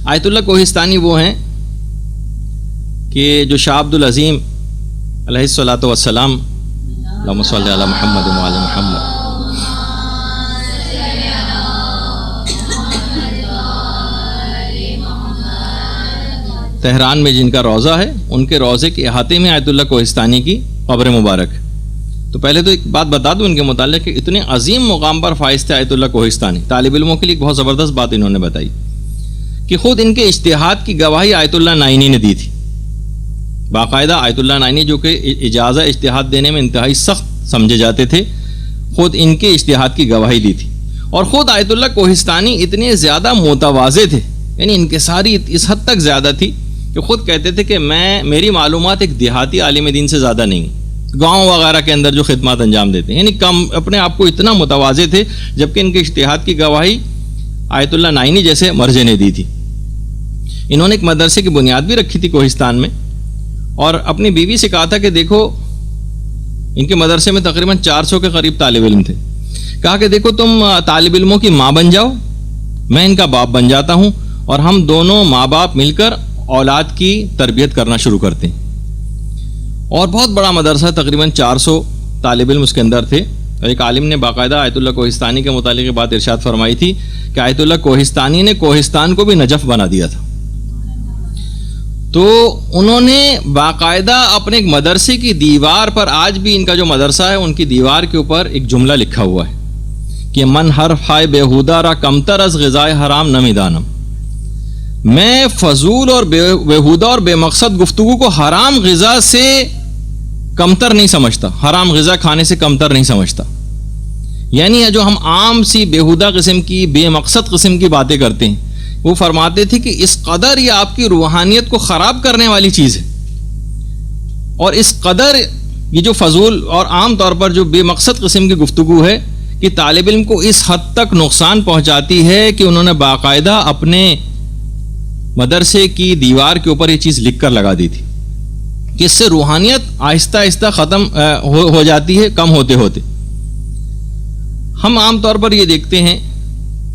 آیت اللہ کوہستانی وہ ہیں کہ جو شاہ عبد العظیم علیہ الصلاۃ والسلام، اللہم صلی علی محمد و علی محمد، تہران میں جن کا روضہ ہے، ان کے روضے کے احاطے میں آیت اللہ کوہستانی کی قبر مبارک. تو پہلے تو ایک بات بتا دوں ان کے متعلق کہ اتنے عظیم مقام پر فائز تھے آیت اللہ کوہستانی. طالب علموں کے لیے ایک بہت زبردست بات انہوں نے بتائی کہ خود ان کے اجتہاد کی گواہی آیت اللہ نائینی نے دی تھی. باقاعدہ آیت اللہ نائینی جو کہ اجازہ اجتہاد دینے میں انتہائی سخت سمجھے جاتے تھے، خود ان کے اجتہاد کی گواہی دی تھی. اور خود آیت اللہ کوہستانی اتنے زیادہ متواضع تھے، یعنی انکساری اس حد تک زیادہ تھی کہ خود کہتے تھے کہ میری معلومات ایک دیہاتی عالم دین سے زیادہ نہیں، گاؤں وغیرہ کے اندر جو خدمات انجام دیتے ہیں، یعنی کم اپنے آپ کو اتنا متواضع تھے، جبکہ ان کے اجتہاد کی گواہی آیت اللہ نائینی جیسے مرجع نے دی تھی. انہوں نے ایک مدرسے کی بنیاد بھی رکھی تھی کوہستان میں، اور اپنی بیوی سے کہا تھا کہ دیکھو، ان کے مدرسے میں تقریباً 400 کے قریب طالب علم تھے. کہا کہ دیکھو تم طالب علموں کی ماں بن جاؤ، میں ان کا باپ بن جاتا ہوں، اور ہم دونوں ماں باپ مل کر اولاد کی تربیت کرنا شروع کرتے ہیں. اور بہت بڑا مدرسہ، تقریباً 400 طالب علم اس کے اندر تھے. اور ایک عالم نے باقاعدہ آیت اللہ کوہستانی کے متعلق بات ارشاد فرمائی تھی کہ آیت اللہ کوہستانی نے کوہستان کو بھی نجف بنا دیا تھا. تو انہوں نے باقاعدہ اپنے ایک مدرسے کی دیوار پر، آج بھی ان کا جو مدرسہ ہے ان کی دیوار کے اوپر ایک جملہ لکھا ہوا ہے کہ من حرف ہائے بےہودہ را کمتر از غذائے حرام نمی دانم. میں فضول اور بےہودہ اور بے مقصد گفتگو کو حرام غذا سے کمتر نہیں سمجھتا، حرام غذا کھانے سے کمتر نہیں سمجھتا. یعنی جو ہم عام سی بےہودہ قسم کی، بے مقصد قسم کی باتیں کرتے ہیں، وہ فرماتے تھے کہ اس قدر یہ آپ کی روحانیت کو خراب کرنے والی چیز ہے، اور اس قدر یہ جو فضول اور عام طور پر جو بے مقصد قسم کی گفتگو ہے کہ طالب علم کو اس حد تک نقصان پہنچاتی ہے کہ انہوں نے باقاعدہ اپنے مدرسے کی دیوار کے اوپر یہ چیز لکھ کر لگا دی تھی کہ اس سے روحانیت آہستہ آہستہ ختم ہو جاتی ہے، کم ہوتے ہوتے. ہم عام طور پر یہ دیکھتے ہیں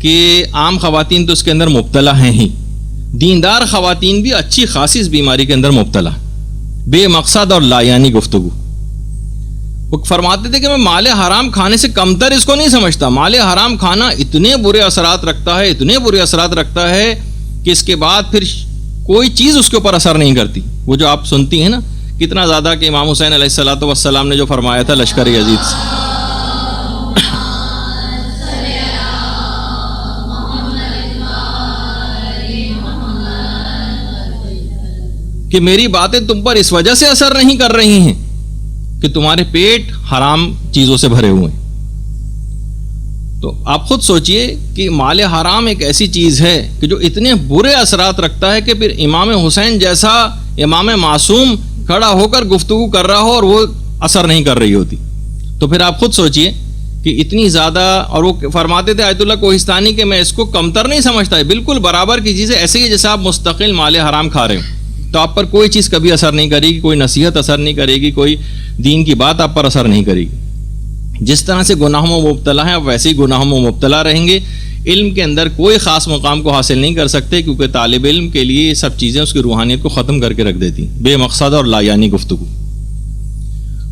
کہ عام خواتین تو اس کے اندر مبتلا ہیں ہی، دیندار خواتین بھی اچھی خاصی اس بیماری کے اندر مبتلا، بے مقصد اور لایانی گفتگو. وہ فرماتے تھے کہ میں مال حرام کھانے سے کمتر اس کو نہیں سمجھتا. مال حرام کھانا اتنے برے اثرات رکھتا ہے، اتنے برے اثرات رکھتا ہے کہ اس کے بعد پھر کوئی چیز اس کے اوپر اثر نہیں کرتی. وہ جو آپ سنتی ہیں نا کتنا زیادہ کہ امام حسین علیہ الصلوۃ والسلام نے جو فرمایا تھا لشکر یزید سے، کہ میری باتیں تم پر اس وجہ سے اثر نہیں کر رہی ہیں کہ تمہارے پیٹ حرام چیزوں سے بھرے ہوئے ہیں. تو آپ خود سوچئے کہ مال حرام ایک ایسی چیز ہے کہ جو اتنے برے اثرات رکھتا ہے کہ پھر امام حسین جیسا امام معصوم کھڑا ہو کر گفتگو کر رہا ہو اور وہ اثر نہیں کر رہی ہوتی. تو پھر آپ خود سوچئے کہ اتنی زیادہ. اور وہ فرماتے تھے آیت اللہ کوہستانی کہ میں اس کو کمتر نہیں سمجھتا، بالکل برابر کی چیز ہے. ایسے ہی جیسے آپ مستقل مال حرام کھا رہے ہو تو آپ پر کوئی چیز کبھی اثر نہیں کرے گی، کوئی نصیحت اثر نہیں کرے گی، کوئی دین کی بات آپ پر اثر نہیں کرے گی. جس طرح سے گناہوں میں مبتلا ہیں آپ ویسے ہی گناہوں میں مبتلا رہیں گے. علم کے اندر کوئی خاص مقام کو حاصل نہیں کر سکتے، کیونکہ طالب علم کے لیے یہ سب چیزیں اس کی روحانیت کو ختم کر کے رکھ دیتی، بے مقصد اور لایانی گفتگو.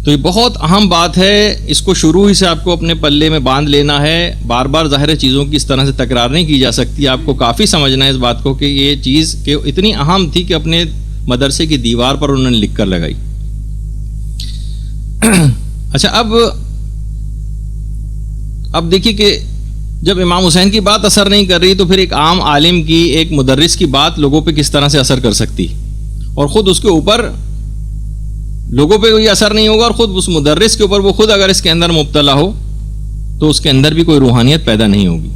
تو یہ بہت اہم بات ہے، اس کو شروع ہی سے آپ کو اپنے پلے میں باندھ لینا ہے. بار بار ظاہر چیزوں کی اس طرح سے تکرار نہیں کی جا سکتی، آپ کو کافی سمجھنا ہے اس بات کو کہ یہ چیز کہ اتنی اہم تھی کہ اپنے مدرسے کی دیوار پر انہوں نے لکھ کر لگائی. اچھا، اب دیکھیے کہ جب امام حسین کی بات اثر نہیں کر رہی تو پھر ایک عام عالم کی، ایک مدرس کی بات لوگوں پہ کس طرح سے اثر کر سکتی، اور خود اس کے اوپر لوگوں پہ کوئی اثر نہیں ہوگا، اور خود اس مدرس کے اوپر وہ خود اگر اس کے اندر مبتلا ہو تو اس کے اندر بھی کوئی روحانیت پیدا نہیں ہوگی.